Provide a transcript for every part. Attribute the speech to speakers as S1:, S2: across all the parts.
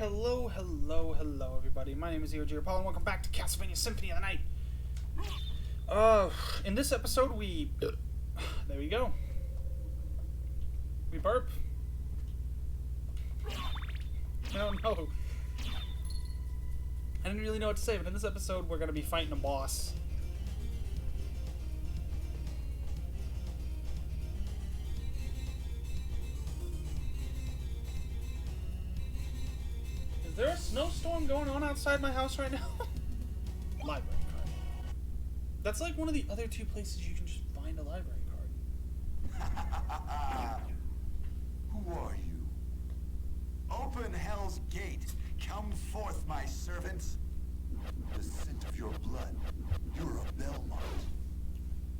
S1: Hello, everybody. My name is EOG Paul, and welcome back to Castlevania Symphony of the Night. In this episode, there we go. We burp. I don't know. I didn't really know what to say, but in this episode, we're going to be fighting a boss. Is there a snowstorm going on outside my house right now? Library card. That's like one of the other two places you can just find a library card.
S2: Who are you? Open Hell's Gate. Come forth, my servants. The scent of your blood. You're a Belmont.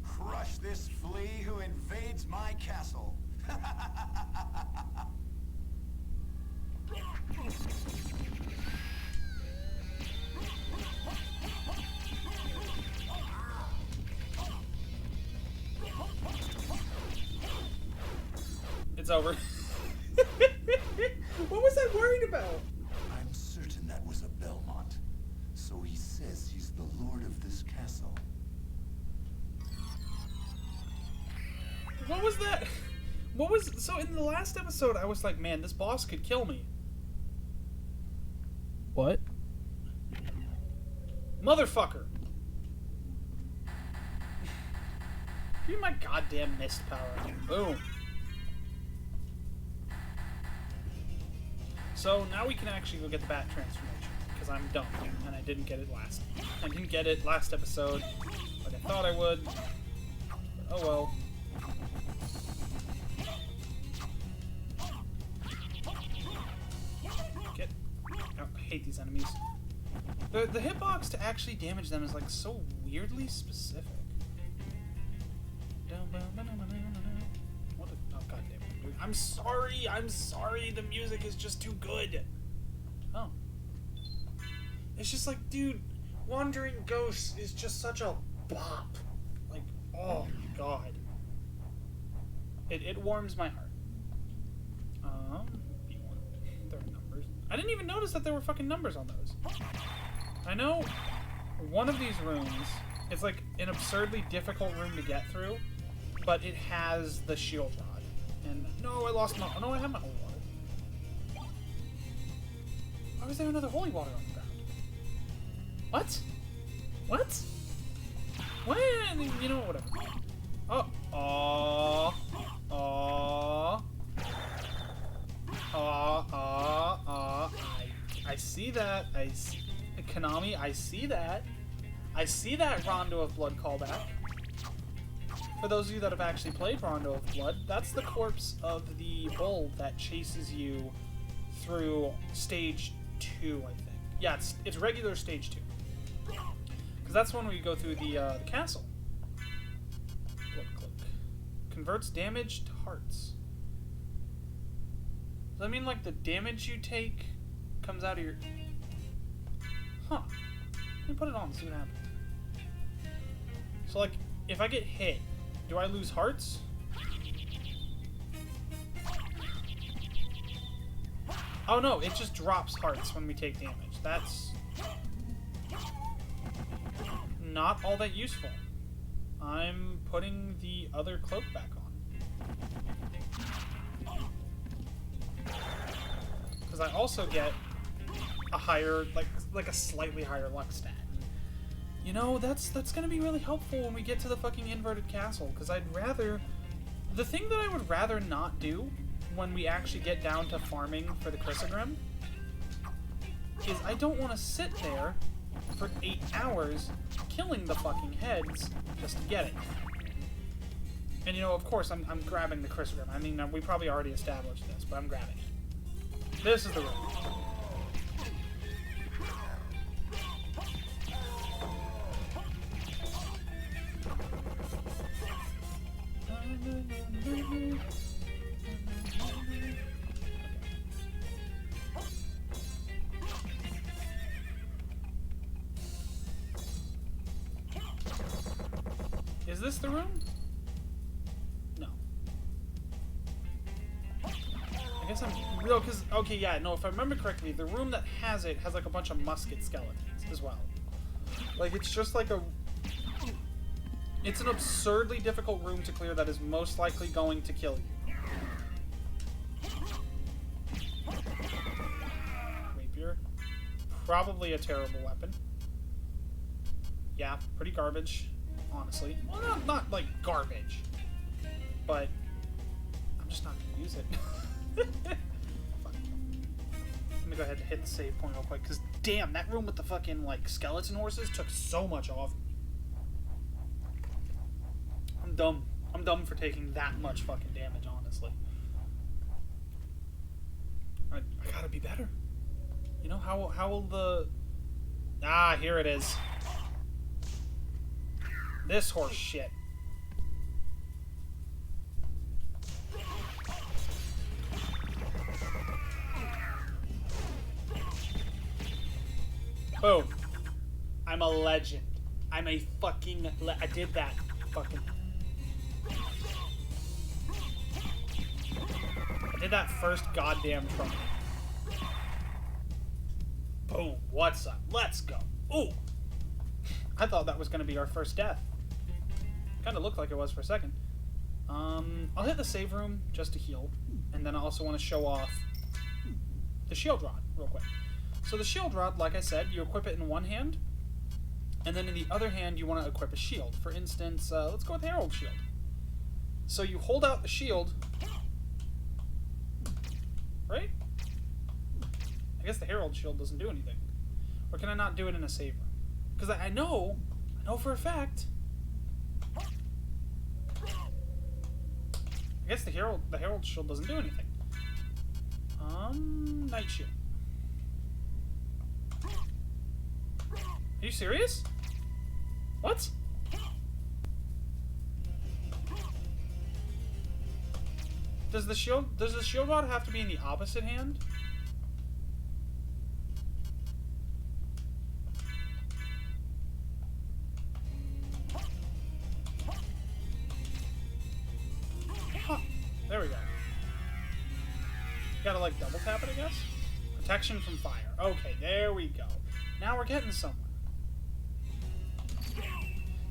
S2: Crush this flea who invades my castle.
S1: It's over. What was I worried about?
S2: I'm certain that was a Belmont. So he says he's the lord of this castle.
S1: What was that? So in the last episode, I was like, man, this boss could kill me. What? Motherfucker. Give me my goddamn mist power. Boom. So now we can actually go get the bat transformation, because I'm dumb, and I didn't get it last episode, like I thought I would. But oh well. I hate these enemies. The hitbox to actually damage them is like so weirdly specific. What a, oh goddamn it. I'm sorry, the music is just too good. Oh. It's just like, dude, Wandering Ghosts is just such a bop. Like, oh my god. It warms my heart. There are numbers. I didn't even notice that there were fucking numbers on those. I know one of these rooms, it's like an absurdly difficult room to get through, but it has the shield rod. And no, I lost my... Oh, no, I have my holy water. Why was there another holy water on the ground? What? What? What? You know, whatever. Oh. Aww. Aww. I see that. Konami, I see that. I see that Rondo of Blood callback. For those of you that have actually played Rondo of Blood, that's the corpse of the bull that chases you through stage 2, I think. Yeah, it's regular stage 2. Because that's when we go through the castle. Blood cloak. Converts damage to hearts. Does that mean like the damage you take comes out of your... Huh. Let me put it on and see what happens. So like, if I get hit, do I lose hearts? Oh no, it just drops hearts when we take damage. That's not all that useful. I'm putting the other cloak back on. Because I also get a higher, like a slightly higher luck stat. You know, that's gonna be really helpful when we get to the fucking inverted castle, because I'd rather... The thing that I would rather not do when we actually get down to farming for the Chrysogrim is I don't want to sit there for 8 hours killing the fucking heads just to get it. And you know, of course, I'm grabbing the Chrysogrim. I mean, we probably already established this, but I'm grabbing it. This is the room. Is this the room? No. I guess I'm no, because, okay, yeah, no, if I remember correctly, the room that has it has, like, a bunch of musket skeletons as well. Like, it's just like a... It's an absurdly difficult room to clear that is most likely going to kill you. Rapier. Probably a terrible weapon. Yeah, pretty garbage, honestly. Well, not like garbage, but I'm just not gonna use it. Fuck. Let me go ahead and hit the save point real quick, because damn, that room with the fucking, like, skeleton horses took so much off me. I'm dumb. I'm dumb for taking that much fucking damage, honestly. I gotta be better. You know, how will the... Ah, here it is. This horse shit. Boom. I'm a legend. I'm a fucking I did that. Fucking... I did that first goddamn try. Boom. What's up? Let's go. Ooh. I thought that was going to be our first death. Kind of looked like it was for a second. I'll hit the save room just to heal. And then I also want to show off the shield rod real quick. So the shield rod, like I said, you equip it in one hand. And then in the other hand, you want to equip a shield. For instance, let's go with the Herald Shield. So you hold out the shield. Right? I guess the Herald Shield doesn't do anything. Or can I not do it in a save room? Because I know for a fact. I guess the Herald Shield doesn't do anything. Night Shield. Are you serious? What? Does the shield rod have to be in the opposite hand? Huh. There we go. Gotta like double tap it, I guess? Protection from fire. Okay, there we go. Now we're getting somewhere.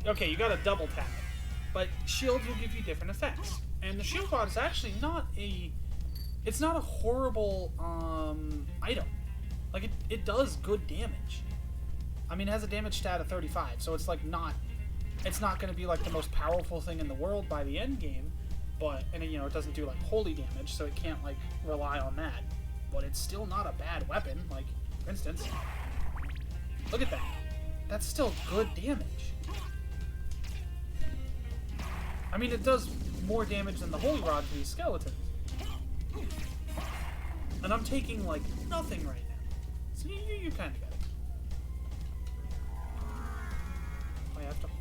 S1: Okay, you gotta double tap it. But shields will give you different effects. And the shield rod is actually not a... It's not a horrible, item. Like, it does good damage. I mean, it has a damage stat of 35, so it's, like, not... It's not gonna be, like, the most powerful thing in the world by the end game. But, and, you know, it doesn't do, like, holy damage, so it can't, like, rely on that. But it's still not a bad weapon. Like, for instance... Look at that. That's still good damage. I mean, it does more damage than the Holy Rod to these skeletons. And I'm taking, like, nothing right now. So you kind of get it. I have to hold.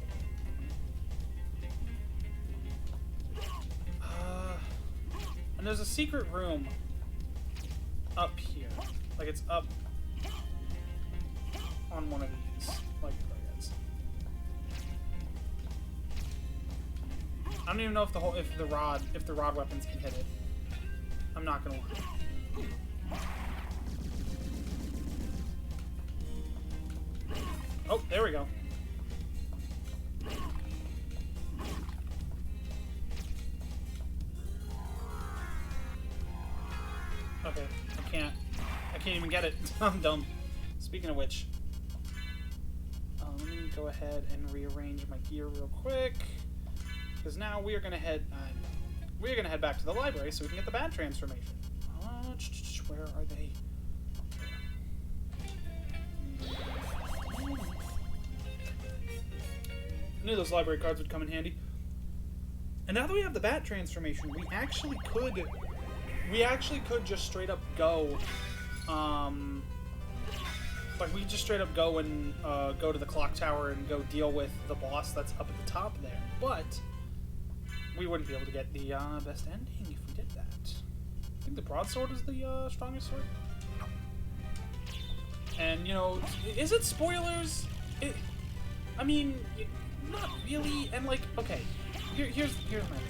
S1: And there's a secret room up here. Like, it's up on one of these. Like, I don't even know if the rod weapons can hit it. I'm not gonna lie. Oh, there we go. Okay, I can't even get it. I'm dumb. Speaking of which, let me go ahead and rearrange my gear real quick. Because now we are gonna head back to the library so we can get the bat transformation. Where are they? I knew those library cards would come in handy. And now that we have the bat transformation, we actually could just straight up go, like we just straight up go and go to the clock tower and go deal with the boss that's up at the top there. But we wouldn't be able to get the best ending if we did that. I think the broadsword is the strongest sword. And, you know, is it spoilers? I mean, not really. And, like, okay, here's my thing,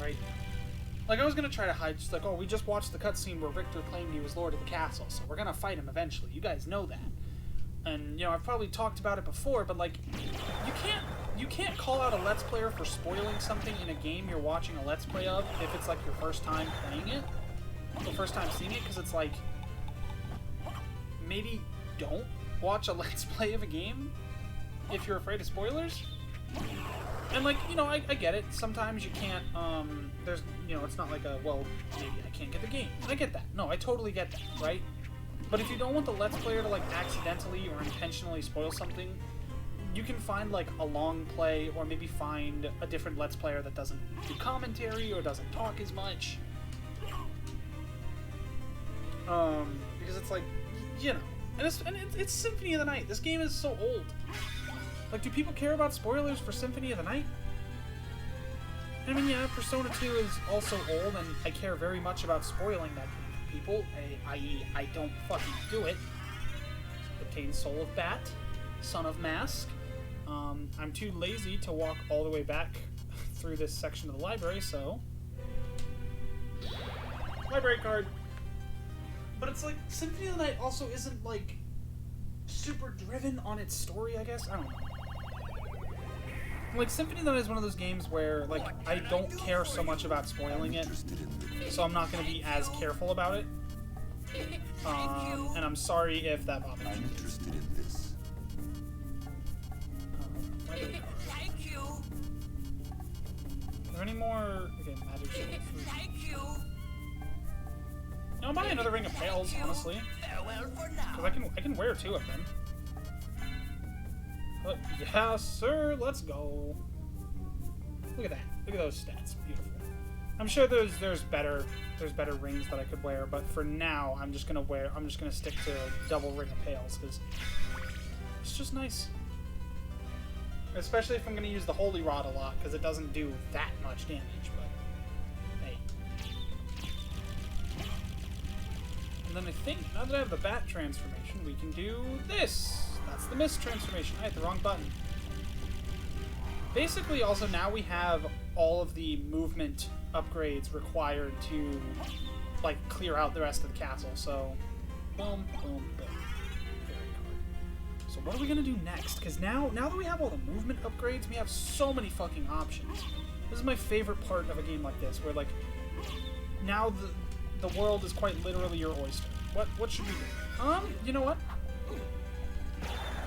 S1: right? Like, I was gonna try to hide, just like, oh, we just watched the cutscene where Richter claimed he was Lord of the Castle, so we're gonna fight him eventually. You guys know that. And, you know, I've probably talked about it before, but, like, you can't call out a Let's Player for spoiling something in a game you're watching a Let's Play of if it's, like, your first time playing it, or first time seeing it, because it's, like, maybe don't watch a Let's Play of a game if you're afraid of spoilers. And, like, you know, I get it. Sometimes you can't, there's, you know, it's not like a, well, maybe I can't get the game. I get that. No, I totally get that, right? But if you don't want the Let's Player to, like, accidentally or intentionally spoil something, you can find, like, a long play, or maybe find a different Let's Player that doesn't do commentary or doesn't talk as much. Because it's like, you know, and it's Symphony of the Night. This game is so old. Like, do people care about spoilers for Symphony of the Night? I mean, yeah, Persona 2 is also old, and I care very much about spoiling that game for people, i.e., I don't fucking do it. Obtain Soul of Bat, Son of Mask. I'm too lazy to walk all the way back through this section of the library, so... Library card! But it's like, Symphony of the Night also isn't, like, super driven on its story, I guess? I don't know. Like, Symphony of the Night is one of those games where, like, I don't care so much about spoiling it, so I'm not going to be as careful about it. And I'm sorry if that bothers you.
S2: I'm interested in this.
S3: Thank you.
S1: Are there any more... Okay, magic shield.
S3: Thank you.
S1: No, I'll buy another Ring of Pails, honestly.
S3: Farewell for now.
S1: Because I can wear 2 of them. But, yeah, sir, let's go. Look at that. Look at those stats. Beautiful. I'm sure there's better rings that I could wear, but for now, I'm just gonna stick to double Ring of Pails, because it's just nice. Especially if I'm gonna use the Holy Rod a lot, because it doesn't do that much damage, but hey. And then I think, now that I have the Bat transformation, we can do this. That's the Mist transformation. I hit the wrong button. Basically, also, now we have all of the movement upgrades required to, like, clear out the rest of the castle. So, boom, boom, boom. Very good. So what are we going to do next? Because now that we have all the movement upgrades, we have so many fucking options. This is my favorite part of a game like this, where, like, now the world is quite literally your oyster. What should we do? You know what?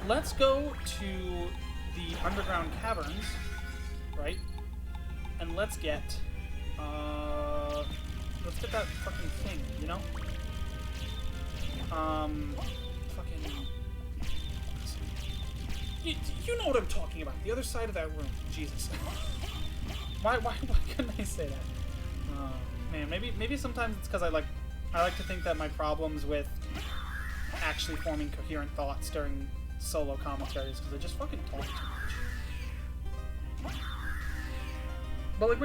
S1: Let's go to the underground caverns, right? And let's get that fucking thing, you know? Fucking... You know what I'm talking about. The other side of that room. Jesus. Why couldn't I say that? Man, maybe sometimes it's because I like to think that my problems with actually forming coherent thoughts during solo commentaries, because I just fucking talk too much. But like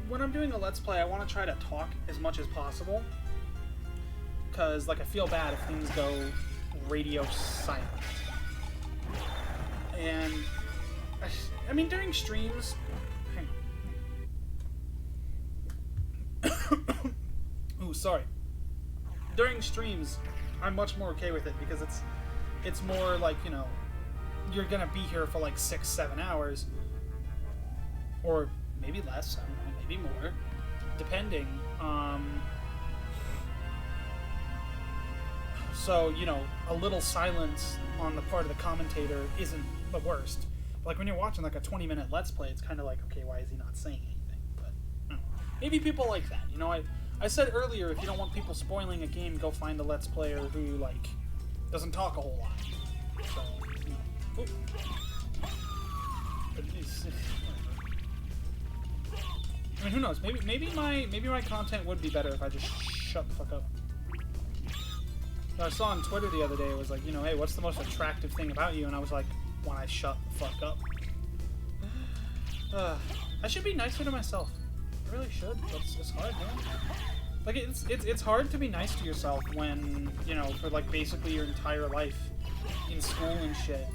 S1: when I'm doing a Let's Play, I want to try to talk as much as possible, because like I feel bad if things go radio silent. And I mean during streams, ooh, sorry. During streams, I'm much more okay with it, because it's more like, you know, you're gonna be here for like 6-7 hours, or maybe less, I don't know, maybe more, depending. So, you know, a little silence on the part of the commentator isn't the worst. Like when you're watching like a 20-minute Let's Play, it's kind of like, okay, why is he not saying anything? But I don't know. Maybe people like that. You know, I said earlier, if you don't want people spoiling a game, go find a Let's Player who, like, doesn't talk a whole lot. So, you know. Ooh. But I mean, who knows? Maybe my content would be better if I just shut the fuck up. I saw on Twitter the other day, it was like, you know, hey, what's the most attractive thing about you? And I was like, when I shut the fuck up. I should be nicer to myself. I really should. It's hard, man. Like, it's hard to be nice to yourself when, you know, for like basically your entire life in school and shit.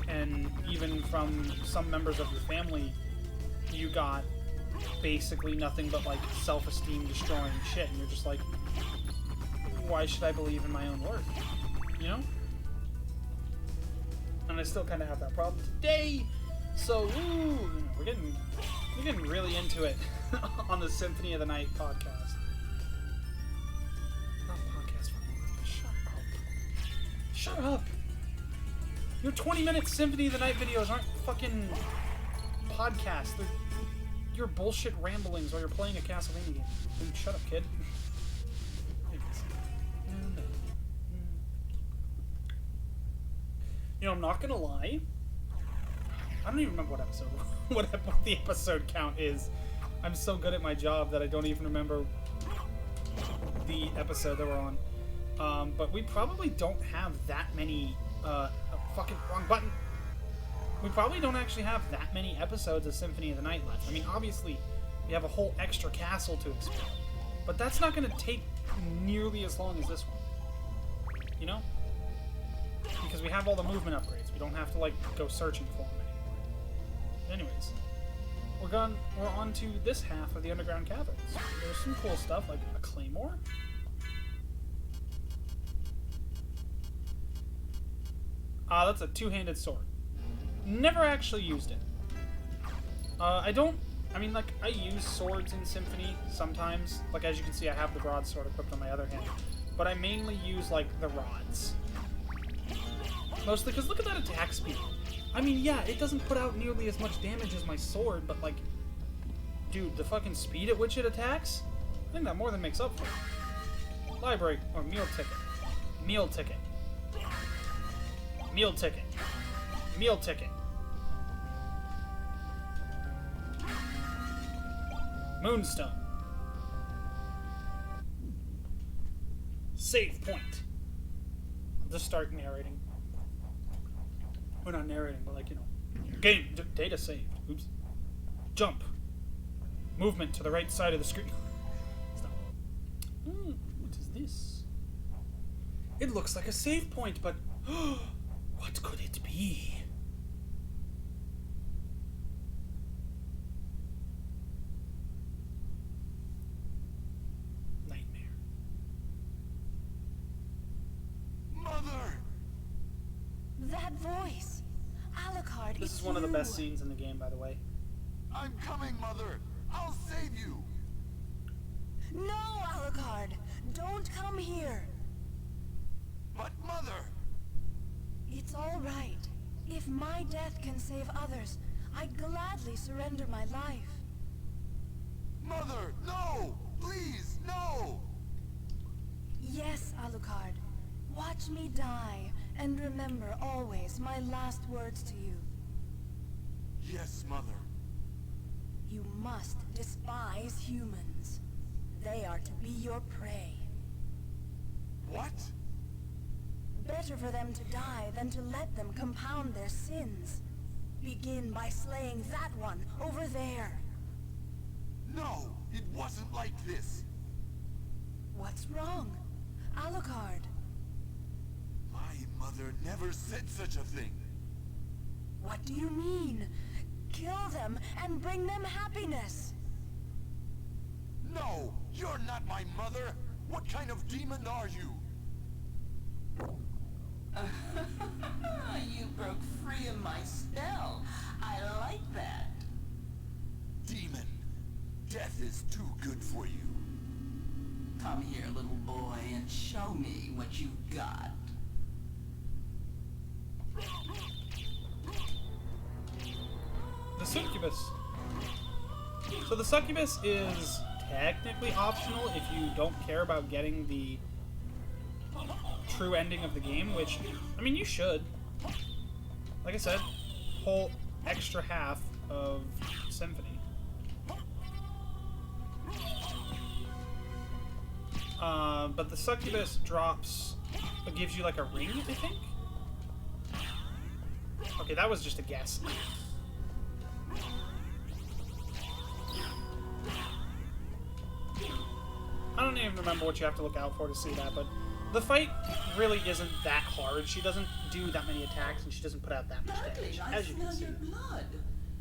S1: And even from some members of your family, you got basically nothing but like self-esteem destroying shit, and you're just like, why should I believe in my own worth? You know? And I still kind of have that problem today. So, we're getting really into it on the Symphony of the Night podcast. Not podcast. Shut up. Shut up. Your 20-minute Symphony of the Night videos aren't fucking podcasts. They're your bullshit ramblings while you're playing a Castlevania game. Dude, shut up, kid. You know, I'm not gonna lie. I don't even remember what episode, what the episode count is. I'm so good at my job that I don't even remember the episode that we're on. But we probably don't have that many. Fucking wrong button. We probably don't actually have that many episodes of Symphony of the Night left. I mean, obviously, we have a whole extra castle to explore, but that's not going to take nearly as long as this one. You know? Because we have all the movement upgrades. We don't have to, like, go searching for them anymore. Anyways, we're on to this half of the underground caverns. There's some cool stuff, like a claymore. That's a two-handed sword. Never actually used it. I use swords in Symphony sometimes. Like, as you can see, I have the broadsword equipped on my other hand. But I mainly use, like, the rods. Mostly because look at that attack speed. I mean, yeah, it doesn't put out nearly as much damage as my sword, but, like, dude, the fucking speed at which it attacks, I think that more than makes up for it. Library, or meal ticket. Meal ticket. Meal ticket. Meal ticket. Moonstone. Save point. I'll just start narrating. We're not narrating, but like, you know. Game. Data saved. Oops. Jump. Movement to the right side of the screen. Stop. What is this? It looks like a save point, but what could it be? Nightmare.
S2: Mother!
S3: That voice. Alucard,
S1: This is one of the best scenes in the game, by the way.
S2: I'm coming, Mother! I'll save you!
S3: No, Alucard! Don't come here!
S2: But Mother!
S3: It's all right. If my death can save others, I'd gladly surrender my life.
S2: Mother, no! Please, no!
S3: Yes, Alucard. Watch me die, and remember always my last words to you.
S2: Yes, Mother.
S3: You must despise humans. They are to be your prey.
S2: What?
S3: Better for them to die than to let them compound their sins. Begin by slaying that one over there.
S2: No, it wasn't like this.
S3: What's wrong, Alucard?
S2: My mother never said such a thing.
S3: What do you mean? Kill them and bring them happiness.
S2: No, you're not my mother. What kind of demon are you?
S4: You broke free of my spell. I like that.
S2: Demon, death is too good for you.
S4: Come here, little boy, and show me what you've got.
S1: The succubus. So the succubus is technically optional if you don't care about getting the true ending of the game, which, I mean, you should. Like I said, whole extra half of Symphony. But the succubus drops, it gives you like a ring, I think? Okay, that was just a guess. I don't even remember what you have to look out for to see that, but the fight really isn't that hard. She doesn't do that many attacks, and she doesn't put out that much damage,
S4: I
S1: as you can
S4: smell
S1: see.
S4: your blood.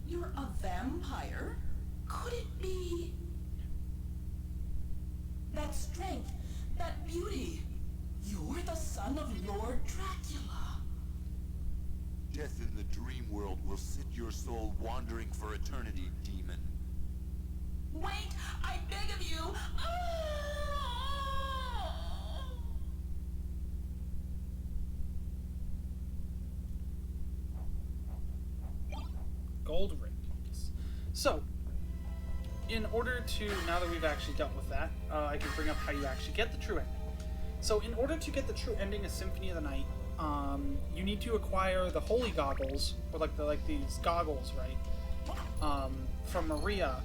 S4: You're a vampire? Could it be... that strength, that beauty? You're the son of Lord Dracula.
S2: Death in the dream world will sit your soul wandering for eternity, demon.
S4: Wait! I beg of you!
S1: Gold rings. So, in order to, now that we've actually dealt with that, I can bring up how you actually get the true ending. So, in order to get the true ending of Symphony of the Night, you need to acquire the holy goggles, or like these goggles, right? From Maria,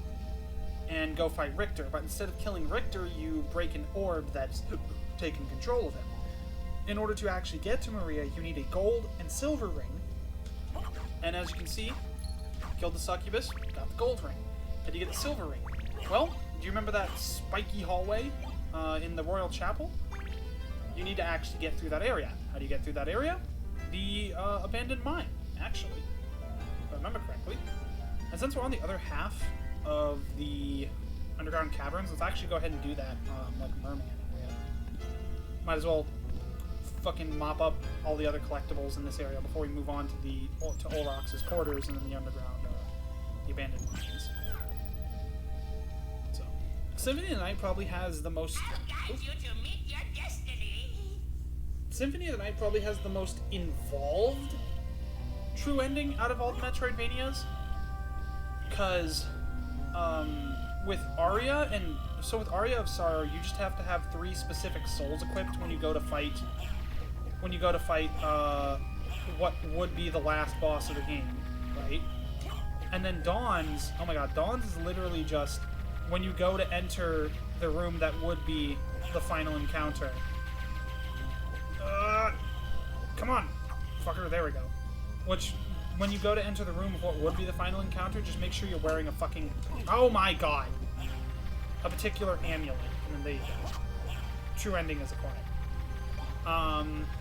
S1: and go fight Richter. But instead of killing Richter, you break an orb that's taken control of him. In order to actually get to Maria, you need a gold and silver ring. And as you can see, killed the succubus, got the gold ring. How do you get the silver ring? Well, do you remember that spiky hallway in the Royal Chapel? You need to actually get through that area. How do you get through that area? The abandoned mine, actually, if I remember correctly. And since we're on the other half of the underground caverns, let's actually go ahead and do that like merman area. Might as well fucking mop up all the other collectibles in this area before we move on to Olrox's quarters and then the underground, the abandoned mines. So, Symphony of the Night probably has the most... Symphony of the Night probably has the most involved true ending out of all the Metroidvanias. Because, with Aria with Aria of Sorrow, you just have to have 3 specific souls equipped when you go to fight, what would be the last boss of the game, right? And then Dawn's, oh my god, Dawn's is literally just when you go to enter the room that would be the final encounter. Come on, fucker, there we go. Which, when you go to enter the room of what would be the final encounter, just make sure you're wearing a fucking, oh my god, a particular amulet, and then there you go. True ending is acquired.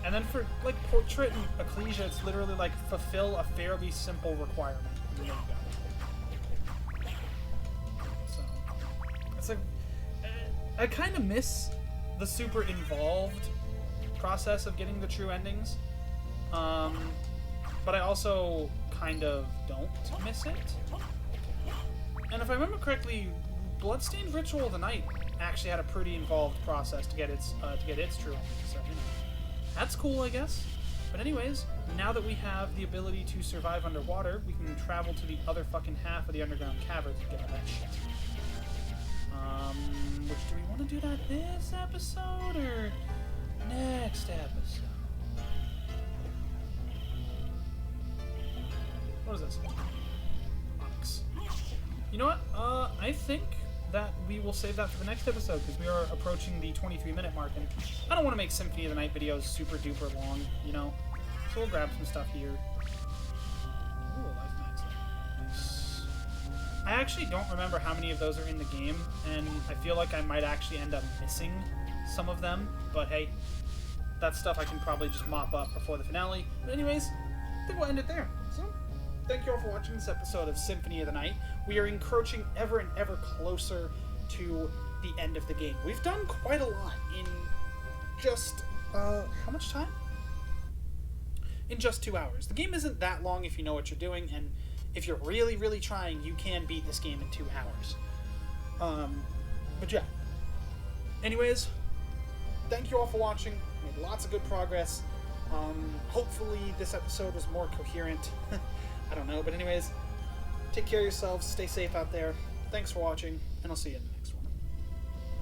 S1: And then for, like, Portrait and Ecclesia, it's literally like, fulfill a fairly simple requirement. And there you go. So, it's like, I kind of miss the super involved process of getting the true endings. But I also kind of don't miss it. And if I remember correctly, Bloodstained Ritual of the Night actually had a pretty involved process to get its true ending. So, you know, that's cool, I guess. But anyways, now that we have the ability to survive underwater, we can travel to the other fucking half of the underground cavern to get all that shit. Which, do we want to do that this episode or next episode? What is this? Onyx. You know what? I think that we will save that for the next episode because we are approaching the 23-minute mark, and I don't want to make Symphony of the Night videos super duper long, you know? So we'll grab some stuff here. Ooh, life max. Nice. I actually don't remember how many of those are in the game, and I feel like I might actually end up missing some of them, but hey, that stuff I can probably just mop up before the finale. But anyways, I think we'll end it there. So, thank you all for watching this episode of Symphony of the Night. We are encroaching ever and ever closer to the end of the game. We've done quite a lot in just, how much time? In just 2 hours. The game isn't that long if you know what you're doing, and if you're really, really trying, you can beat this game in 2 hours. But yeah. Anyways, thank you all for watching. We made lots of good progress. Hopefully this episode was more coherent. I don't know, but anyways, take care of yourselves, stay safe out there. Thanks for watching, and I'll see you in the next one.